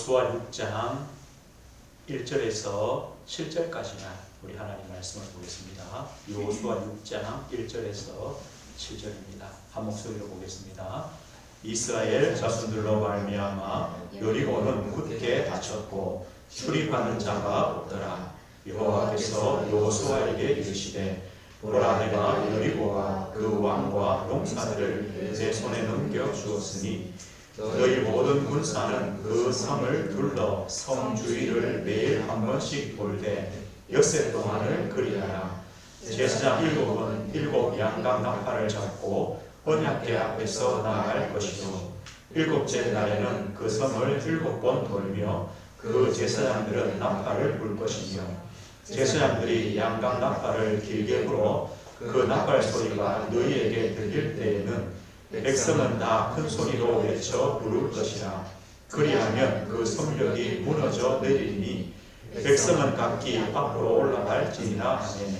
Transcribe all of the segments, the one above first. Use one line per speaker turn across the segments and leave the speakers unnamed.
여호수아 6장 1절에서 7절까지만 우리 하나님 말씀을 보겠습니다. 여호수아 6장 1절에서 7절입니다. 한 목소리로 보겠습니다. 이스라엘 자손들로 말미암아 여리고는 굳게 닫혔고 출입하는 자가 없더라. 여호와께서 여호수아에게 이르시되 보라, 내가 여리고와 그 왕과 용사들을 내 손에 넘겨 주었으니 너희 모든 군사는 그 성을 둘러 성 주위를 매일 한 번씩 돌되 엿새 동안을 그리하라. 제사장 7은 7 양각 나팔을 잡고 언약궤 앞에서 나아갈 것이요 7째 날에는 그 성을 7번 돌며 그 제사장들은 나팔을 불 것이며 제사장들이 양각 나팔을 길게 불어 그 나팔 소리가 너희에게 들릴 때에는 백성은 다 큰 소리로 외쳐 부를 것이라. 그리하면 그 성벽이 무너져 내리니 백성은 각기 앞으로 올라갈지니라. 아멘.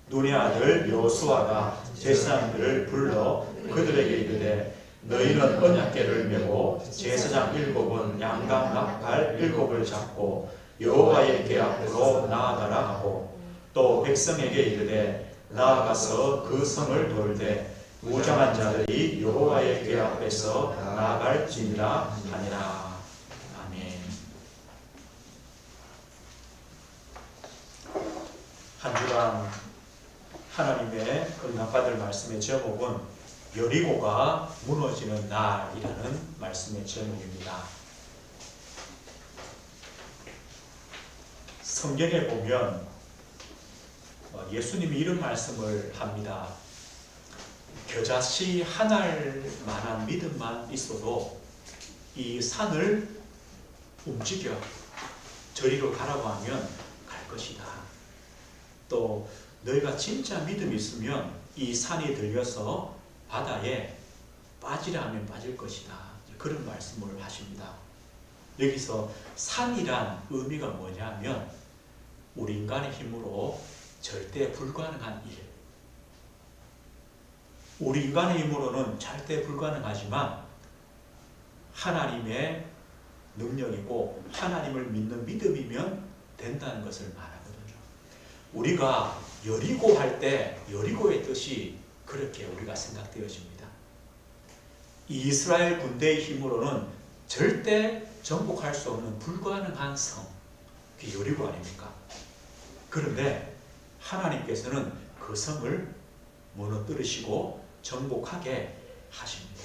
눈의 아들 여호수아가 제사장들을 불러 그들에게 이르되 너희는 언약궤를 메고 제사장 7은 양각 나팔 7을 잡고 여호와의 궤 앞으로 나아가라 하고 또 백성에게 이르되 나아가서 그 성을 돌되 무장한 자들이 여호와의 궤 앞에서 나아갈지니라 하니라. 아멘. 한 주간 하나님의 응답받을 말씀의 제목은 여리고가 무너지는 날이라는 말씀의 제목입니다. 성경에 보면 예수님이 이런 말씀을 합니다. 겨자씨 한 알만한 믿음만 있어도 이 산을 움직여 저리로 가라고 하면 갈 것이다. 또 너희가 진짜 믿음이 있으면 이 산이 들려서 바다에 빠지라 하면 빠질 것이다. 그런 말씀을 하십니다. 여기서 산이란 의미가 뭐냐면 우리 인간의 힘으로 절대 불가능한 일, 우리 인간의 힘으로는 절대 불가능하지만 하나님의 능력이고 하나님을 믿는 믿음이면 된다는 것을 말하거든요. 우리가 여리고 할 때 여리고의 뜻이 그렇게 우리가 생각되어집니다. 이스라엘 군대의 힘으로는 절대 정복할 수 없는 불가능한 성, 그게 여리고 아닙니까? 그런데 하나님께서는 그 성을 무너뜨리시고 정복하게 하십니다.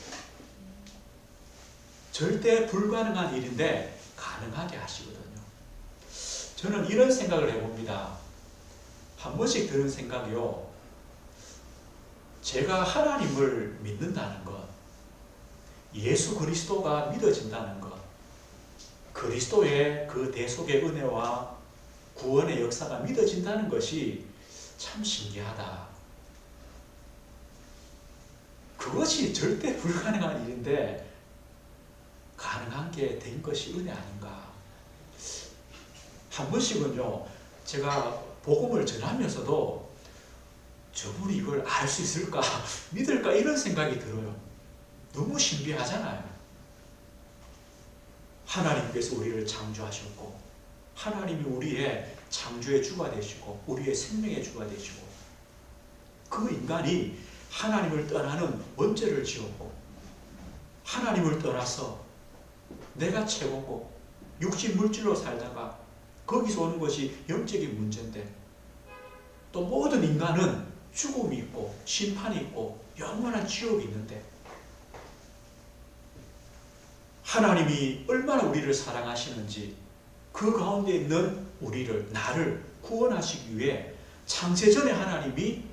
절대 불가능한 일인데 가능하게 하시거든요. 저는 이런 생각을 해봅니다. 한 번씩 드는 생각이요. 제가 하나님을 믿는다는 것, 예수 그리스도가 믿어진다는 것, 그리스도의 그 대속의 은혜와 구원의 역사가 믿어진다는 것이 참 신기하다. 그것이 절대 불가능한 일인데 가능한 게 된 것이 은혜 아닌가. 한 번씩은요, 제가 복음을 전하면서도 저분이 이걸 알 수 있을까, 믿을까 이런 생각이 들어요. 너무 신비하잖아요. 하나님께서 우리를 창조하셨고 하나님이 우리의 창조의 주가 되시고 우리의 생명의 주가 되시고 그 인간이 하나님을 떠나는 원죄를 지었고 하나님을 떠나서 내가 최고고 육신 물질로 살다가 거기서 오는 것이 영적인 문제인데 또 모든 인간은 죽음이 있고 심판이 있고 영원한 지옥이 있는데 하나님이 얼마나 우리를 사랑하시는지 그 가운데 있는 우리를, 나를 구원하시기 위해 창세전에 하나님이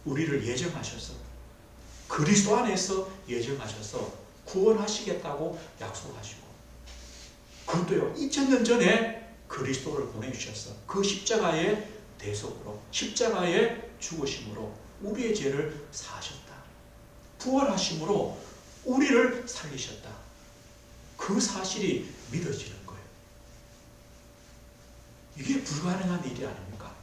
우리를 예정하셔서 그리스도 안에서 예정하셔서 구원하시겠다고 약속하시고 그것도요 2000년 전에 그리스도를 보내주셔서 그 십자가의 대속으로 십자가의 죽으심으로 우리의 죄를 사하셨다. 부활하심으로 우리를 살리셨다. 그 사실이 믿어지는 거예요. 이게 불가능한 일이 아닙니까?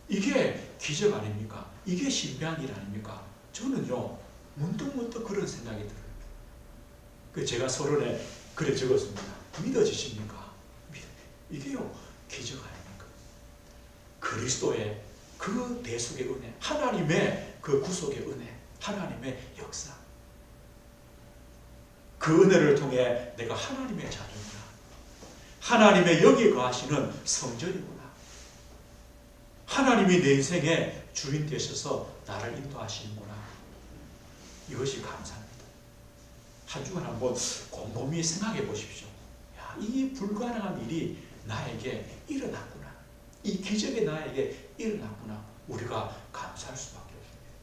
이게 기적 아닙니까? 이게 신비한 일 아닙니까? 저는요 문득 그런 생각이 들어요. 제가 서론에 그래 적었습니다. 믿어지십니까? 이게요, 기적 아닙니까? 그리스도의 그 대속의 은혜, 하나님의 그 구속의 은혜, 하나님의 역사. 그 은혜를 통해 내가 하나님의 자녀구나. 하나님의 영이 거하시는 성전이구나. 하나님이 내 인생의 주인 되셔서 나를 인도하시는구나. 이것이 감사합니다. 한 주간 한번 곰곰이 생각해 보십시오. 야, 이 불가능한 일이 나에게 일어났구나. 이 기적이 나에게 일어났구나. 우리가 감사할 수밖에 없습니다.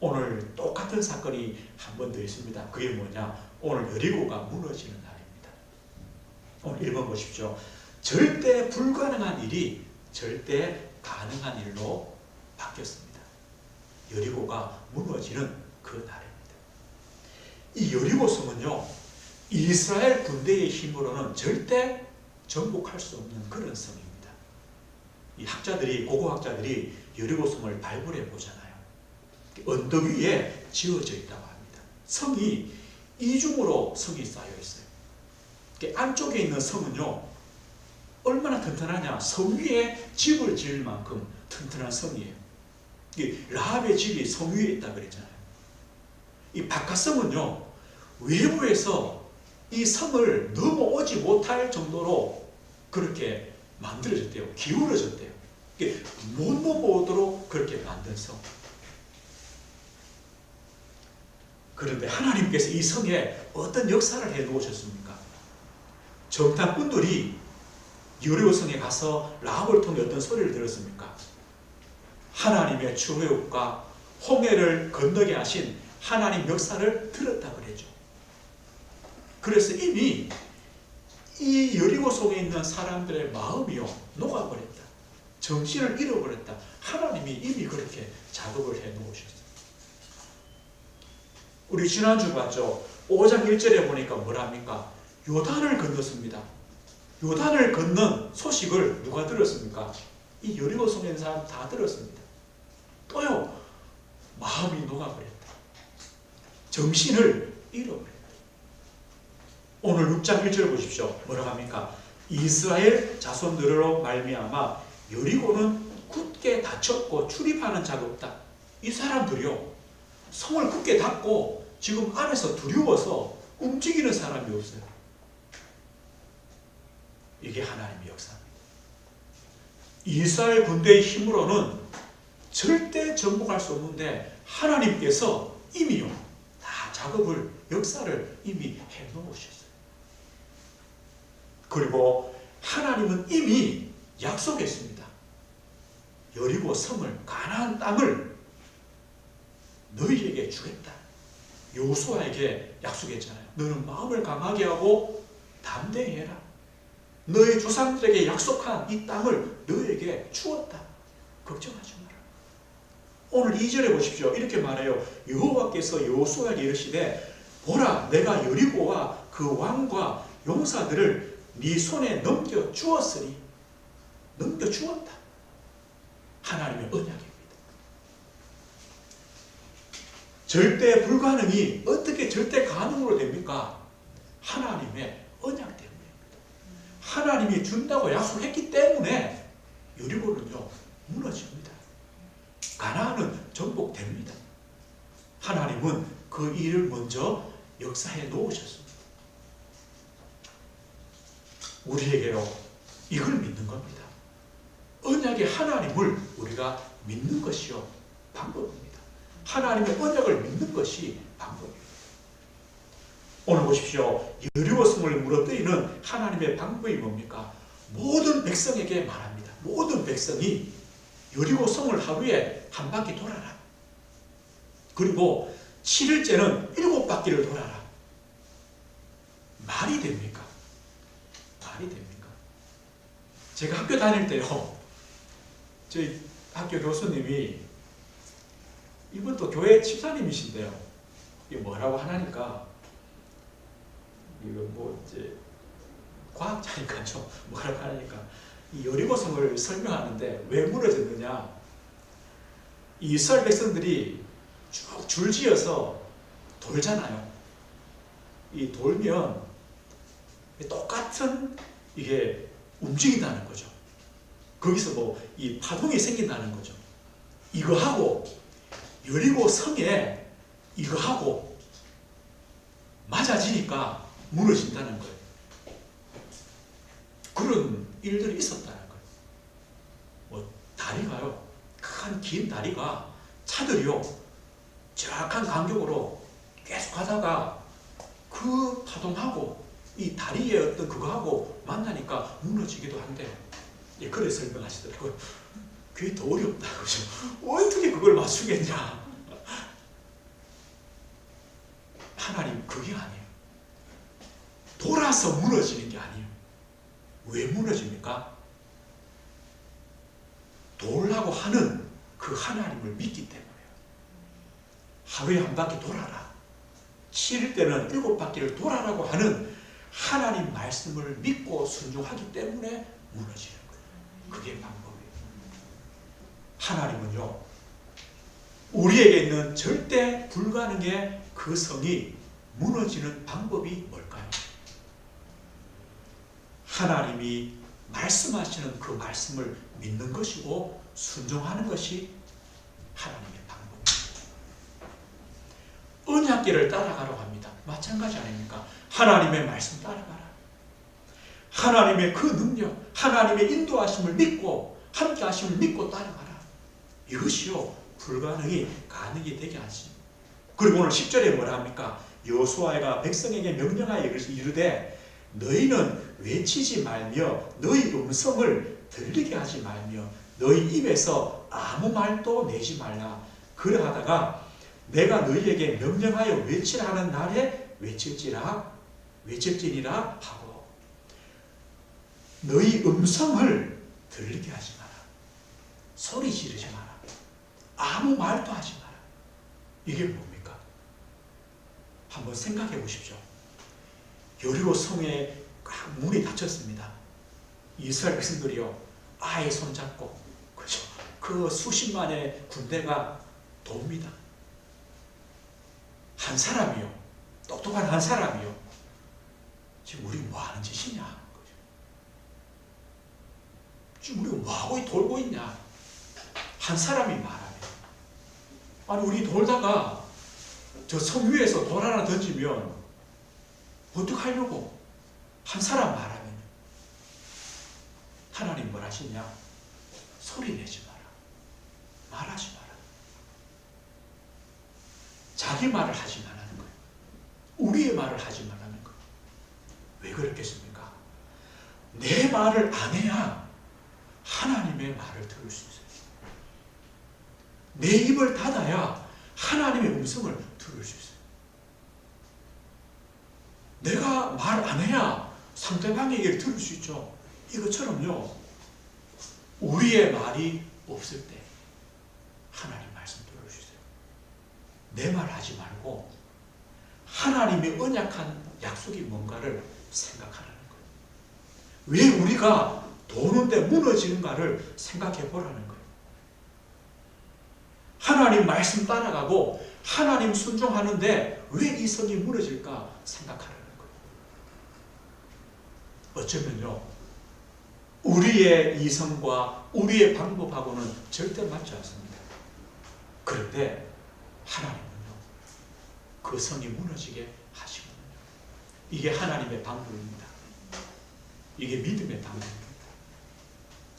오늘 똑같은 사건이 한 번 더 있습니다. 그게 뭐냐? 오늘 여리고가 무너지는 날입니다. 오늘 1번 보십시오. 절대 불가능한 일이 절대 가능한 일로 바뀌었습니다. 여리고가 무너지는 그 날입니다. 이 여리고 성은요, 이스라엘 군대의 힘으로는 절대 정복할 수 없는 그런 성입니다. 이 학자들이, 고고학자들이 여리고 성을 발굴해 보잖아요. 언덕 위에 지어져 있다고 합니다. 성이 이중으로 성이 쌓여 있어요. 안쪽에 있는 성은요, 얼마나 튼튼하냐? 성 위에 집을 지을 만큼 튼튼한 성이에요. 라합의 집이 성 위에 있다 그랬잖아요. 이 바깥성은요, 외부에서 이 성을 넘어오지 못할 정도로 그렇게 만들어졌대요. 기울어졌대요. 못 넘어오도록 그렇게 만든 성. 그런데 하나님께서 이 성에 어떤 역사를 해 놓으셨습니까? 정탐꾼들이 여리고 성에 가서 라합을 통해 어떤 소리를 들었습니까? 하나님의 출애굽과 홍해를 건너게 하신 하나님 역사를 들었다 그랬죠. 그래서 이미 이 여리고 속에 있는 사람들의 마음이요, 녹아버렸다. 정신을 잃어버렸다. 하나님이 이미 그렇게 작업을 해 놓으셨어요. 우리 지난주 봤죠? 5장 1절에 보니까 뭐랍니까? 요단을 건넜습니다. 요단을 건넌 소식을 누가 들었습니까? 이 여리고 속에 있는 사람 다 들었습니다. 또요, 마음이 녹아버렸다. 정신을 잃어버렸다. 오늘 6장 1절 보십시오. 뭐라고 합니까? 이스라엘 자손들로 말미암아 여리고는 굳게 닫혔고 출입하는 자가 없다. 이 사람들이요, 성을 굳게 닫고 지금 안에서 두려워서 움직이는 사람이 없어요. 이게 하나님의 역사입니다. 이스라엘 군대의 힘으로는 절대 정복할 수 없는데 하나님께서 이미요, 다 작업을, 역사를 이미 해 놓으셨어요. 그리고 하나님은 이미 약속했습니다. 여리고 성을, 가나안 땅을 너희에게 주겠다. 여호수아에게 약속했잖아요. 너는 마음을 강하게 하고 담대히 해라. 너희 조상들에게 약속한 이 땅을 너희에게 주었다. 걱정하지 마라. 오늘 2절에 보십시오. 이렇게 말해요. 여호와께서 여호수아에게 이르시되 보라, 내가 여리고와 그 왕과 용사들을 네 손에 넘겨 주었으니. 넘겨 주었다. 하나님의 언약입니다. 절대 불가능이 어떻게 절대 가능으로 됩니까? 하나님의 언약 때문입니다. 하나님이 준다고 약속했기 때문에 여리고는요, 무너집니다. 가나안은 정복됩니다. 하나님은 그 일을 먼저 역사해 놓으셨습니다. 우리에게요, 이걸 믿는 겁니다. 언약의 하나님을 우리가 믿는 것이요, 방법입니다. 하나님의 언약을 믿는 것이 방법입니다. 오늘 보십시오. 여리고 성을 무너뜨리는 하나님의 방법이 뭡니까? 모든 백성에게 말합니다. 모든 백성이 여리고 성을 하루에 한 바퀴 돌아라. 그리고 7일째는 7바퀴를 돌아라. 말이 됩니까? 말이 됩니까? 제가 학교 다닐 때요, 저희 학교 교수님이, 이분도 교회 집사님이신데요, 이게 뭐라고 하나니까, 이거 뭐 이제 과학자니까요, 뭐라고 하니까, 이 여리고성을 설명하는데 왜 무너졌느냐, 이스라엘 백성들이 쭉 줄지어서 돌잖아요. 이 돌면 똑같은 이게 움직인다는 거죠. 거기서 뭐 이 파동이 생긴다는 거죠. 이거하고 여리고 성에 이거하고 맞아지니까 무너진다는 거예요. 그런 일들이 있었다는 거예요. 뭐 다리가요, 큰 긴 다리가 차들이요 정확한 간격으로 계속 가다가 그 파동하고 이 다리의 어떤 그거하고 만나니까 무너지기도 한데, 예, 그래 설명하시더라고요. 그게 더 어렵다. 그죠? 어떻게 그걸 맞추겠냐. 하나님 그게 아니에요. 돌아서 무너지는 게 아니에요. 왜 무너집니까? 돌라고 하는 그 하나님을 믿기 때문에요. 하루에 한 바퀴 돌아라. 7일 때는 7바퀴를 돌아라고 하는 하나님 말씀을 믿고 순종하기 때문에 무너지는 거예요. 그게 방법이에요. 하나님은요, 우리에게 있는 절대 불가능의 그 성이 무너지는 방법이 뭘까요? 하나님이 말씀하시는 그 말씀을 믿는 것이고 순종하는 것이 하나님의 방법입니다. 언약궤를 따라가라고 합니다. 마찬가지 아닙니까? 하나님의 말씀 따라가라. 하나님의 그 능력, 하나님의 인도하심을 믿고 함께 하심을 믿고 따라가라. 이것이요 불가능이 가능이 되게 하십니다. 그리고 오늘 10절에 뭐라 합니까? 여호수아가 백성에게 명령하여 이르되 너희는 외치지 말며 너희 음성을 들리게 하지 말며 너희 입에서 아무 말도 내지 말라. 그러하다가 내가 너희에게 명령하여 외치라 하는 날에 외칠지니라 하고 너희 음성을 들리게 하지 마라. 소리 지르지 마라. 아무 말도 하지 마라. 이게 뭡니까? 한번 생각해 보십시오. 여리고 성에 문이 닫혔습니다. 이스라엘 백성들이요 아예 손잡고, 그죠? 그 수십만의 군대가 돕니다. 한 사람이요, 똑똑한 한 사람이요, 지금 우리 뭐 하는 짓이냐? 그죠? 지금 우리 뭐 하고 돌고 있냐? 한 사람이 말하면, 아니 우리 돌다가 저 섬 위에서 돌 하나 던지면 어떡하려고? 한 사람 말하면 하나님 뭘 하시냐? 소리 내지 마라. 말하지 마라. 자기 말을 하지 말라는 거예요. 우리의 말을 하지 말라는 거예요. 왜 그렇겠습니까? 내 말을 안 해야 하나님의 말을 들을 수 있어요. 내 입을 닫아야 하나님의 음성을 들을 수 있어요. 내가 말 안 해야 상대방의 얘기를 들을 수 있죠. 이것처럼요, 우리의 말이 없을 때 하나님 말씀 들을 수 있어요. 내 말 하지 말고 하나님의 언약한 약속이 뭔가를 생각하라는 거예요. 왜 우리가 도는데 무너지는가를 생각해 보라는 거예요. 하나님 말씀 따라가고 하나님 순종하는데 왜 이 성이 무너질까 생각하라는 거예요. 어쩌면요, 우리의 이성과 우리의 방법하고는 절대 맞지 않습니다. 그런데 하나님은요, 그 성이 무너지게 하시거든요. 이게 하나님의 방법입니다. 이게 믿음의 방법입니다.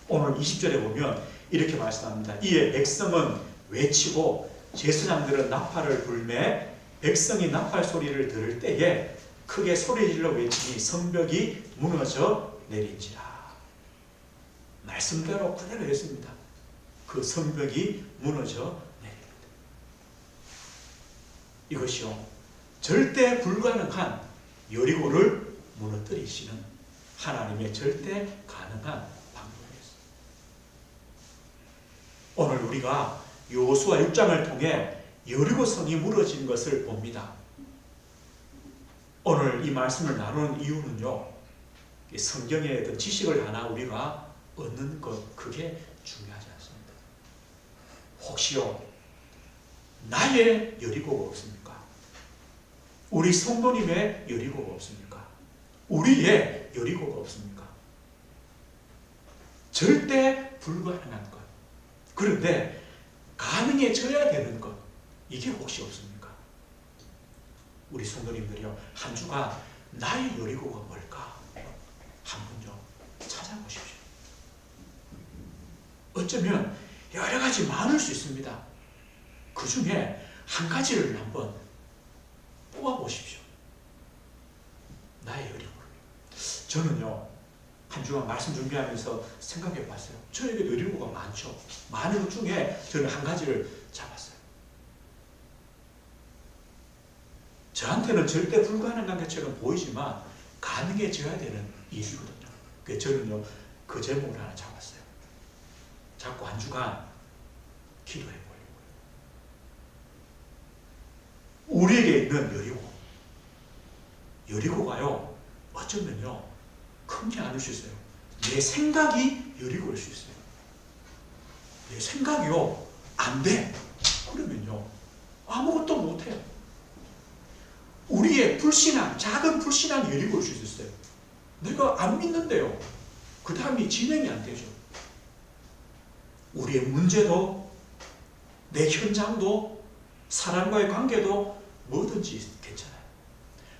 오늘 20절에 보면 이렇게 말씀합니다. 이에 백성은 외치고 제사장들은 나팔을 불매 백성이 나팔 소리를 들을 때에 크게 소리질러 외치니 성벽이 무너져 내린지라. 말씀대로 그대로 했습니다. 그 성벽이 무너져 내립니다. 이것이요, 절대 불가능한 여리고를 무너뜨리시는 하나님의 절대 가능한 방법이었습니다. 오늘 우리가 여호수아 6장을 통해 여리고 성이 무너진 것을 봅니다. 오늘 이 말씀을 나누는 이유는요, 성경의 어떤 지식을 하나 우리가 얻는 것, 그게 중요하지 않습니다. 혹시요, 나의 여리고가 없습니까? 우리 성도님의 여리고가 없습니까? 우리의 여리고가 없습니까? 절대 불가능한 것. 그런데 가능해져야 되는 것. 이게 혹시 없습니까? 우리 성도님들이요, 한 주간 나의 여리고가 뭘까? 한번 찾아보십시오. 어쩌면 여러 가지 많을 수 있습니다. 그 중에 한 가지를 한번 뽑아보십시오. 나의 여리고를. 저는요, 한 주간 말씀 준비하면서 생각해 봤어요. 저에게 여리고가 많죠. 많은 것 중에 저는 한 가지를 잡았어요. 저한테는 절대 불가능한 것처럼 보이지만 가능해져야 되는 일이거든요. 그래서 저는요, 그 제목을 하나 잡았어요. 자꾸 한 주간 기도해 보려고요. 우리에게 있는 여리고. 여리고가요, 어쩌면요, 큰 게 아닐 수 있어요. 내 생각이 여리고일 수 있어요. 내 생각이요, 안 돼. 그러면요, 아무것도 못해요. 우리의 불신앙, 작은 불신앙이 여리고일 수 있어요. 내가 안 믿는데요. 그 다음이 진행이 안 되죠. 우리의 문제도, 내 현장도, 사람과의 관계도 뭐든지 괜찮아요.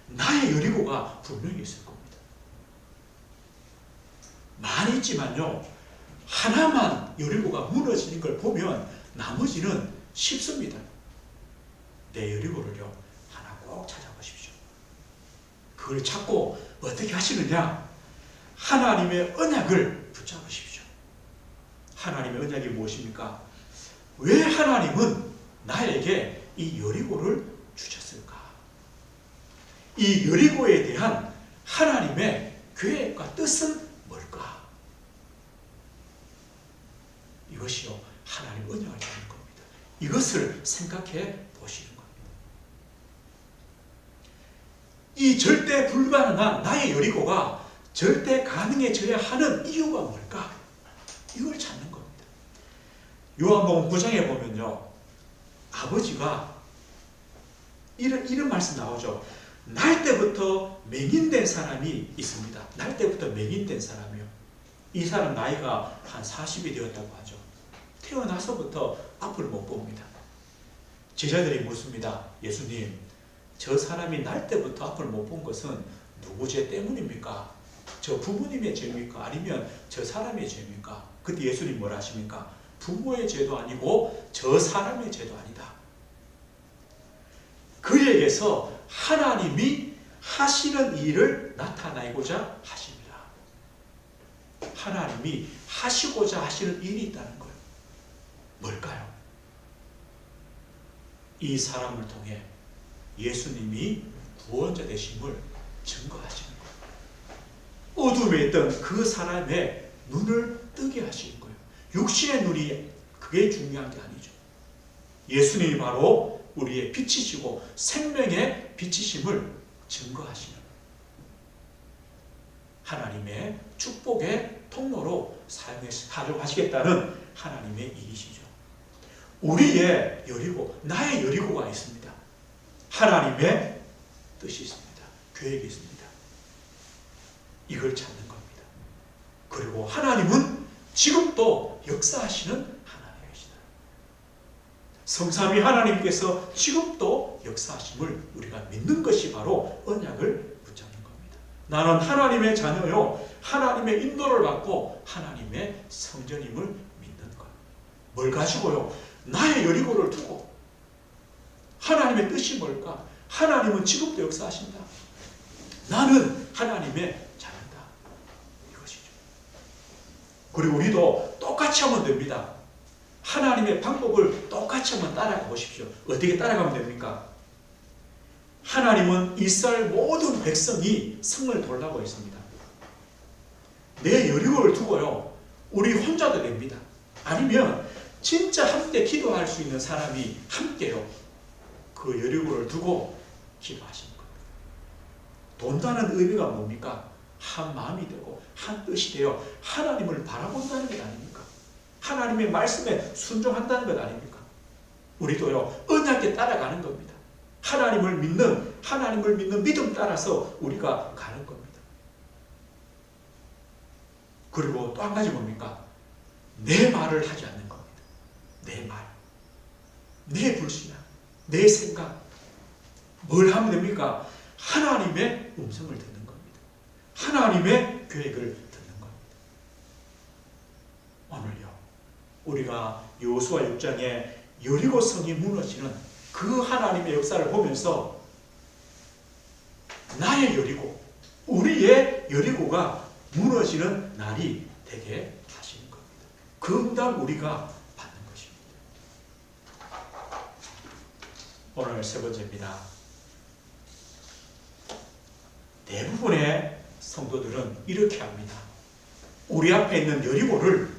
나의 여리고가 분명히 있을 겁니다. 많이 있지만요, 하나만 여리고가 무너지는 걸 보면 나머지는 쉽습니다. 내 여리고를요, 하나 꼭 찾아보십시오. 그걸 찾고 어떻게 하시느냐? 하나님의 언약을 붙잡으십시오. 하나님의 언약이 무엇입니까? 왜 하나님은 나에게 이 여리고를 주셨을까? 이 여리고에 대한 하나님의 계획과 뜻은 뭘까? 이것이요, 하나님 언약을 잡는 겁니다. 이것을 생각해 보시는 겁니다. 이 절대 불가능한 나의 여리고가 절대 가능해져야 하는 이유가 뭘까? 이걸 찾는 겁니다. 요한복음 9장에 보면요, 아버지가 이런 말씀 나오죠. 날 때부터 맹인된 사람이 있습니다. 날 때부터 맹인된 사람이요. 이 사람 나이가 한 40이 되었다고 하죠. 태어나서부터 앞을 못 봅니다. 제자들이 묻습니다. 예수님, 저 사람이 날 때부터 앞을 못 본 것은 누구 죄 때문입니까? 저 부모님의 죄입니까? 아니면 저 사람의 죄입니까? 그때 예수님 뭐라 하십니까? 부모의 죄도 아니고 저 사람의 죄도 아니다. 그에게서 하나님이 하시는 일을 나타내고자 하십니다. 하나님이 하시고자 하시는 일이 있다는 거예요. 뭘까요? 이 사람을 통해 예수님이 구원자 되심을 증거하시는 거예요. 어둠에 있던 그 사람의 눈을 뜨게 하시는 거예요. 육신의 눈이 그게 중요한 게 아니죠. 예수님이 바로 우리의 빛이시고 생명의 빛이심을 증거하시는 하나님의 축복의 통로로 사용하시겠다는 하나님의 일이시죠. 우리의 여리고, 나의 여리고가 있습니다. 하나님의 뜻이 있습니다. 계획이 있습니다. 이걸 찾는 겁니다. 그리고 하나님은 지금도 역사하시는 하나님이시다. 성삼위 하나님께서 지금도 역사하심을 우리가 믿는 것이 바로 언약을 붙잡는 겁니다. 나는 하나님의 자녀요, 하나님의 인도를 받고 하나님의 성전임을 믿는 것. 뭘 가지고요? 나의 여리고를 두고. 하나님의 뜻이 뭘까? 하나님은 지금도 역사하신다. 나는 하나님의 자녀다. 이것이죠. 그리고 우리도 똑같이 하면 됩니다. 하나님의 방법을 똑같이 한번 따라가 보십시오. 어떻게 따라가면 됩니까? 하나님은 이스라엘 모든 백성이 성을 돌라고 했습니다. 내 여리고를 두고요, 우리 혼자도 됩니다. 아니면 진짜 함께 기도할 수 있는 사람이 함께요, 그 여리고를 두고 기도하시는 겁니다. 돈다는 의미가 뭡니까? 한 마음이 되고 한 뜻이 되어 하나님을 바라본다는 것 아닙니까? 하나님의 말씀에 순종한다는 것 아닙니까? 우리도요, 언약에 따라가는 겁니다. 하나님을 믿는 믿음 따라서 우리가 가는 겁니다. 그리고 또 한 가지 뭡니까? 내 말을 하지 않는 겁니다. 내 말, 내 불신앙, 내 생각. 뭘 하면 됩니까? 하나님의 음성을 듣는 겁니다. 하나님의 계획을 듣는 겁니다. 오늘요, 우리가 여호수아 6장에 여리고 성이 무너지는 그 하나님의 역사를 보면서 나의 여리고, 우리의 여리고가 무너지는 날이 되게 하시는 겁니다. 그 응답 우리가 받는 것입니다. 오늘 세 번째입니다. 대부분의 성도들은 이렇게 합니다. 우리 앞에 있는 여리고를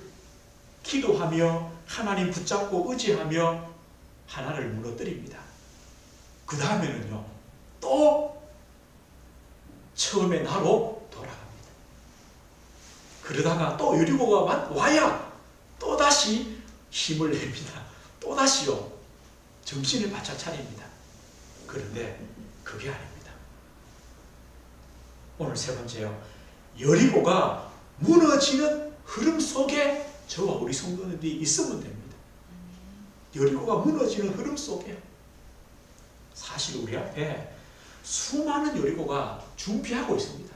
기도하며 하나님 붙잡고 의지하며 하나를 무너뜨립니다. 그 다음에는요, 또 처음에 나로 돌아갑니다. 그러다가 또 여리고가 와야 또다시 힘을 냅니다. 또다시요, 정신을 바짝 차립니다. 그런데 그게 아닙니다. 오늘 세 번째요, 여리고가 무너지는 흐름 속에 저와 우리 성도들이 있으면 됩니다. 여리고가 무너지는 흐름 속에 사실 우리 앞에 수많은 여리고가 준비하고 있습니다.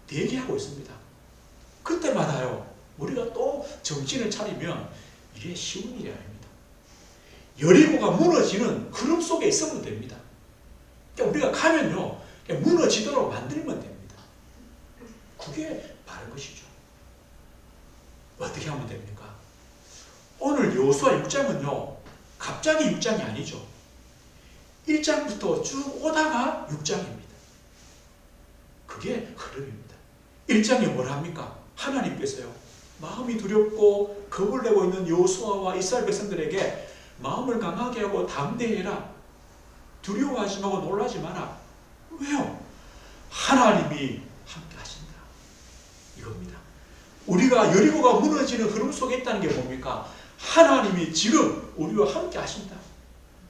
대기하고 있습니다. 그때마다요, 우리가 또 정신을 차리면 이게 쉬운 일이 아닙니다. 여리고가 무너지는 흐름 속에 있으면 됩니다. 그러니까 우리가 가면요, 그냥 무너지도록 만들면 됩니다. 그게 바른 것이죠. 어떻게 하면 됩니까? 오늘 여호수아 6장은요, 갑자기 6장이 아니죠. 1장부터 쭉 오다가 6장입니다. 그게 흐름입니다. 1장에 뭐라 합니까? 하나님께서요, 마음이 두렵고 겁을 내고 있는 여호수아와 이스라엘 백성들에게 마음을 강하게 하고 담대해라. 두려워하지 말고 놀라지 마라. 왜요? 하나님이 함께 하신다. 이겁니다. 우리가 여리고가 무너지는 흐름 속에 있다는 게 뭡니까? 하나님이 지금 우리와 함께 하신다.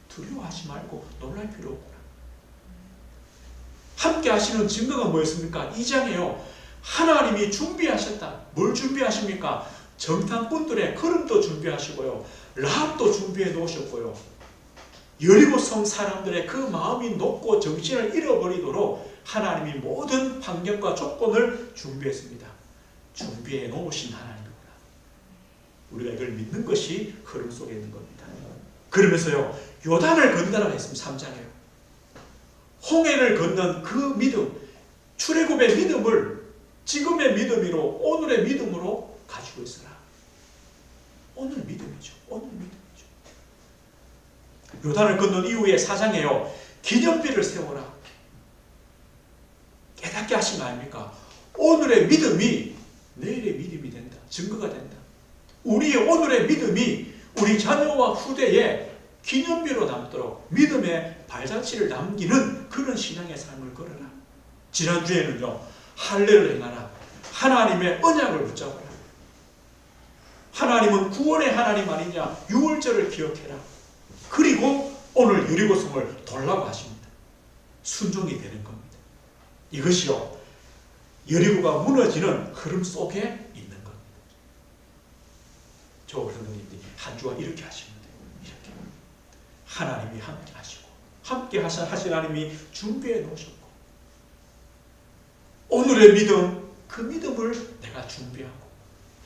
두려워하지 말고 놀랄 필요 없구나. 함께 하시는 증거가 뭐였습니까? 2장에요. 하나님이 준비하셨다. 뭘 준비하십니까? 정탐꾼들의 걸음도 준비하시고요, 라합도 준비해 놓으셨고요, 여리고 성 사람들의 그 마음이 높고 정신을 잃어버리도록 하나님이 모든 환경과 조건을 준비했습니다. 준비해 놓으신 하나님입니다. 우리가 이걸 믿는 것이 흐름 속에 있는 겁니다. 그러면서요, 요단을 건너라고 했습니다. 3장에요. 홍해를 건넌 그 믿음, 출애굽의 믿음을 지금의 믿음으로, 오늘의 믿음으로 가지고 있어라. 오늘 믿음이죠. 오늘 믿음이죠. 요단을 건넌 이후에 4장에요. 기념비를 세워라. 깨닫게 하신 거 아닙니까? 오늘의 믿음이 내일의 믿음이 된다. 증거가 된다. 우리의 오늘의 믿음이 우리 자녀와 후대에 기념비로 남도록 믿음의 발자취를 남기는 그런 신앙의 삶을 걸어라. 지난주에는요, 할례를 행하라. 하나님의 언약을 붙잡아라. 하나님은 구원의 하나님 아니냐. 유월절을 기억해라. 그리고 오늘 여리고성을 돌라고 하십니다. 순종이 되는 겁니다. 이것이요, 여리고가 무너지는 흐름 속에 있는 겁니다. 저 성도님들이 한 주가 이렇게 하시면 돼요. 이렇게 하나님이 함께 하시고, 함께 하신 하나님이 준비해 놓으셨고, 오늘의 믿음, 그 믿음을 내가 준비하고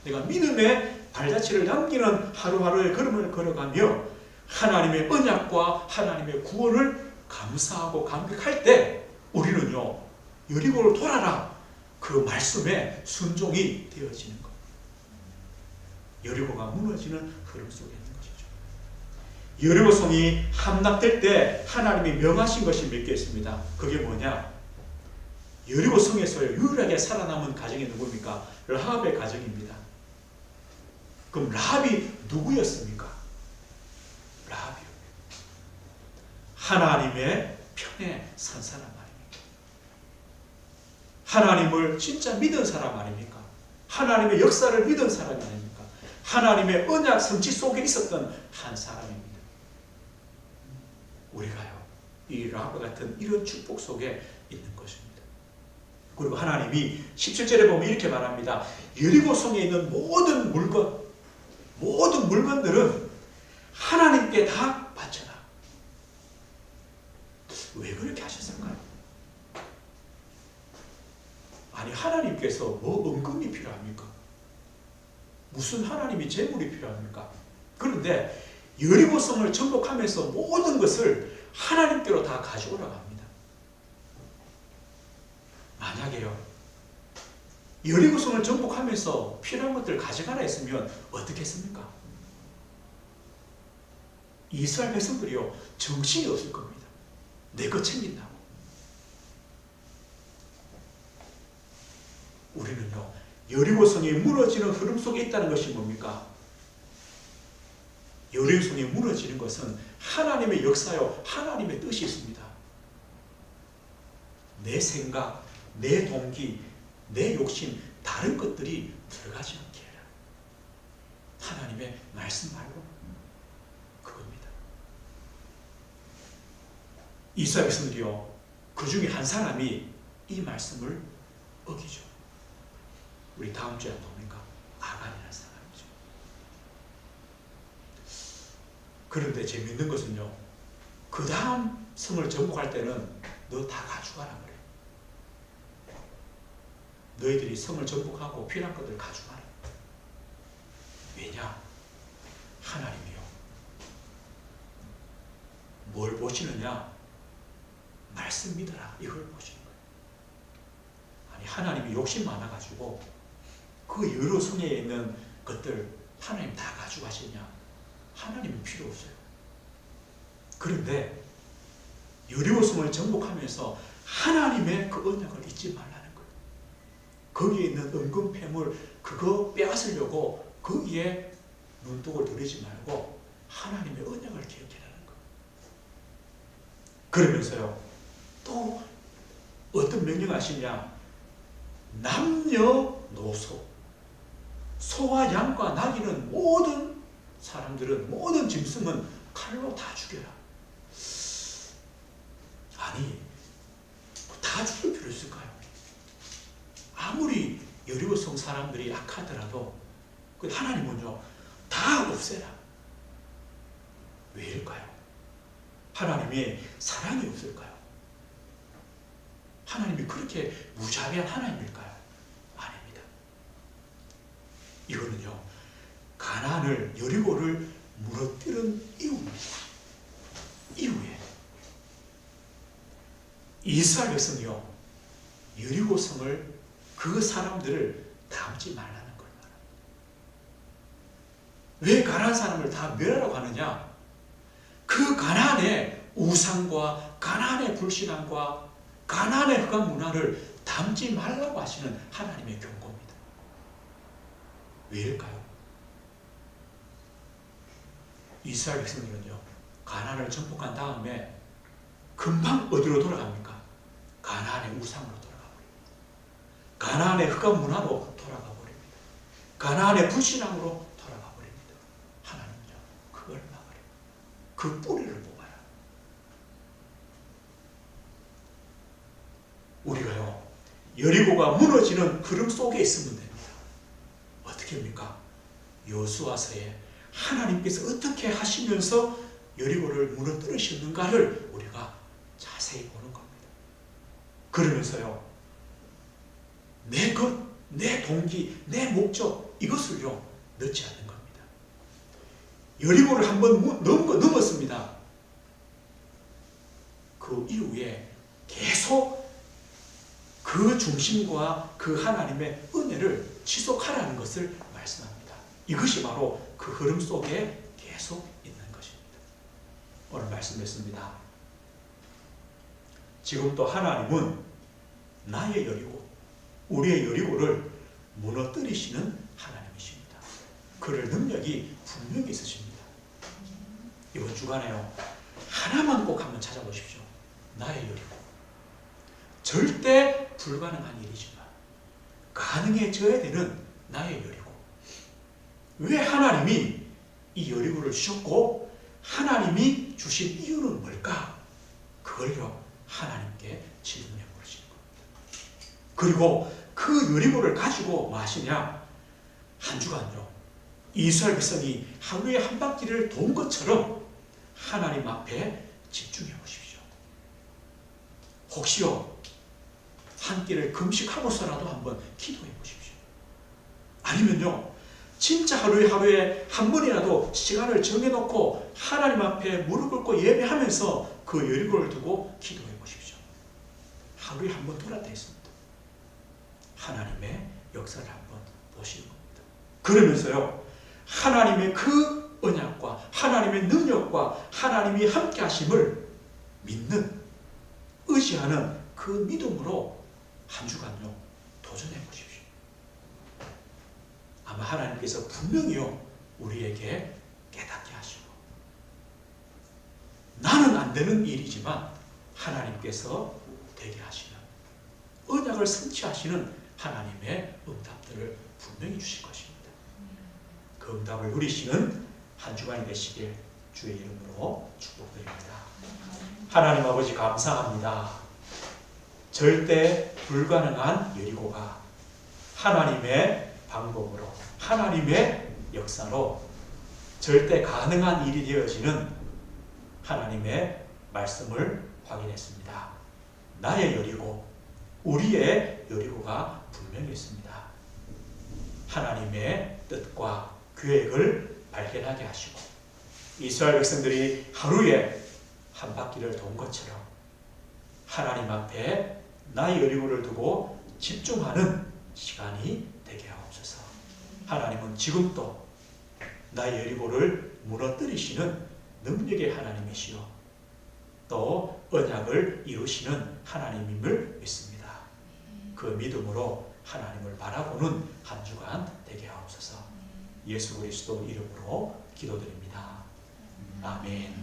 내가 믿음의 발자취를 남기는 하루하루의 걸음을 걸어가며 하나님의 언약과 하나님의 구원을 감사하고 감격할 때 우리는요, 여리고를 돌아라. 그 말씀에 순종이 되어지는 것. 여리고가 무너지는 흐름 속에 있는 것이죠. 여리고성이 함락될 때 하나님이 명하신 것이 몇 개 있습니다. 그게 뭐냐? 여리고성에서 유일하게 살아남은 가정이 누굽니까? 라합의 가정입니다. 그럼 라합이 누구였습니까? 라합이요, 하나님의 편에 선 사람 아닙니까? 하나님을 진짜 믿은 사람 아닙니까? 하나님의 역사를 믿은 사람 아닙니까? 하나님의 언약 성취 속에 있었던 한 사람입니다. 우리가요, 이 라합과 같은 이런 축복 속에 있는 것입니다. 그리고 하나님이 17절에 보면 이렇게 말합니다. 여리고 성에 있는 모든 물건들은 하나님께 다 바쳐라. 왜 그렇게 하셨을까요? 아니, 하나님께서 뭐 은금이 필요합니까? 무슨 하나님이 재물이 필요합니까? 그런데 여리고성을 정복하면서 모든 것을 하나님께로 다 가져오라고 합니다. 만약에요, 여리고성을 정복하면서 필요한 것들을 가져가라 했으면 어떻게 했습니까? 이스라엘 백성들이요, 정신이 없을 겁니다. 내 것 챙긴다고. 우리는요, 여리고성이 무너지는 흐름 속에 있다는 것이 뭡니까? 여리고성이 무너지는 것은 하나님의 역사요, 하나님의 뜻이 있습니다. 내 생각, 내 동기, 내 욕심, 다른 것들이 들어가지 않게 해라. 하나님의 말씀 말고 그겁니다. 이스라엘 백성들이요, 그 중에 한 사람이 이 말씀을 어기죠. 우리 다음 주에 뭡니까? 아간이라는 사람이죠. 그런데 재밌는 것은요, 그 다음 성을 정복할 때는 너 다 가져가라 그래요. 너희들이 성을 정복하고 필요한 것들 가져가라. 왜냐? 하나님이요, 뭘 보시느냐? 말씀 믿어라, 이걸 보시는 거예요. 아니, 하나님이 욕심 많아가지고 그 여러 성에 있는 것들 하나님 다 가져가시냐? 하나님은 필요 없어요. 그런데 여리고성을 정복하면서 하나님의 그 언약을 잊지 말라는 거예요. 거기에 있는 은금 폐물 그거 빼앗으려고 거기에 눈독을 들이지 말고 하나님의 언약을 기억해라는 거예요. 그러면서요, 또 어떤 명령을 하시냐? 남녀노소, 소와 양과 나귀는 모든 사람들은, 모든 짐승은 칼로 다 죽여라. 아니, 다 죽일 필요 있을까요? 아무리 여리고성 사람들이 악하더라도 그 하나님은요, 다 없애라. 왜일까요? 하나님의 사랑이 없을까요? 하나님이 그렇게 무자비한 하나님일까요? 아닙니다. 이거는요, 가나안을, 여리고를 무너뜨린 이후입니다. 이후에 이스라엘 백성이요, 여리고성을, 그 사람들을 담지 말라는 걸 말합니다. 왜 가나안 사람을 다 멸하라고 하느냐? 그 가나안의 우상과 가나안의 불신앙과 가나안의 흑암 문화를 담지 말라고 하시는 하나님의 경고입니다. 왜일까요? 이스라엘 백성들은요, 가나안을 정복한 다음에 금방 어디로 돌아갑니까? 가나안의 우상으로 돌아가 버립니다. 가나안의 흑암 문화로 돌아가 버립니다. 가나안의 불신앙으로 돌아가 버립니다. 하나님은요, 그걸 막으려, 그 뿌리를 뽑아라. 우리가요, 여리고가 무너지는 흐름 속에 있으면 됩니다. 어떻게 합니까? 여호수아서에 하나님께서 어떻게 하시면서 여리고를 무너뜨리셨는가를 우리가 자세히 보는 겁니다. 그러면서요, 내 것, 내 동기, 내 목적, 이것을요, 넣지 않는 겁니다. 여리고를 한번 넘었습니다. 그 이후에 계속 그 중심과 그 하나님의 은혜를 지속하라는 것을 말씀합니다. 이것이 바로 그 흐름 속에 계속 있는 것입니다. 오늘 말씀했습니다. 지금도 하나님은 나의 여리고, 우리의 여리고를 무너뜨리시는 하나님이십니다. 그럴 능력이 분명히 있으십니다. 이번 주간에요, 하나만 꼭 한번 찾아보십시오. 나의 여리고. 절대 불가능한 일이지만 가능해져야 되는 나의 여리고. 왜 하나님이 이 여리고를 주셨고 하나님이 주신 이유는 뭘까? 그걸요, 하나님께 질문해 보시는 겁니다. 그리고 그 여리고를 가지고 뭐 하시냐? 한 주간요, 이스라엘 백성이 하루에 한 바퀴를 돈 것처럼 하나님 앞에 집중해 보십시오. 혹시요, 한 끼를 금식하고서라도 한번 기도해 보십시오. 아니면요, 진짜 하루에 한 번이라도 시간을 정해놓고 하나님 앞에 무릎 꿇고 예배하면서 그 여리고를 두고 기도해 보십시오. 하루에 한 번 돌았다 했습니다. 하나님의 역사를 한번 보시는 겁니다. 그러면서요, 하나님의 그 언약과 하나님의 능력과 하나님이 함께 하심을 믿는, 의지하는 그 믿음으로 한 주간요 도전해 보십시오. 아마 하나님께서 분명히요 우리에게 깨닫게 하시고, 나는 안 되는 일이지만 하나님께서 되게 하시는, 언약을 성취하시는 하나님의 응답들을 분명히 주실 것입니다. 그 응답을 누리시는 한 주간이 되시길 주의 이름으로 축복드립니다. 하나님 아버지 감사합니다. 절대 불가능한 여리고가 하나님의 방법으로, 하나님의 역사로 절대 가능한 일이 되어지는 하나님의 말씀을 확인했습니다. 나의 여리고, 우리의 여리고가 분명히 있습니다. 하나님의 뜻과 계획을 발견하게 하시고, 이스라엘 백성들이 하루에 한 바퀴를 돈 것처럼 하나님 앞에 나의 여리고를 두고 집중하는 시간이 되게 하옵소서. 하나님은 지금도 나의 여리고를 무너뜨리시는 능력의 하나님이시요, 또 언약을 이루시는 하나님임을 믿습니다. 그 믿음으로 하나님을 바라보는 한 주간 되게 하옵소서. 예수 그리스도 이름으로 기도드립니다. 아멘.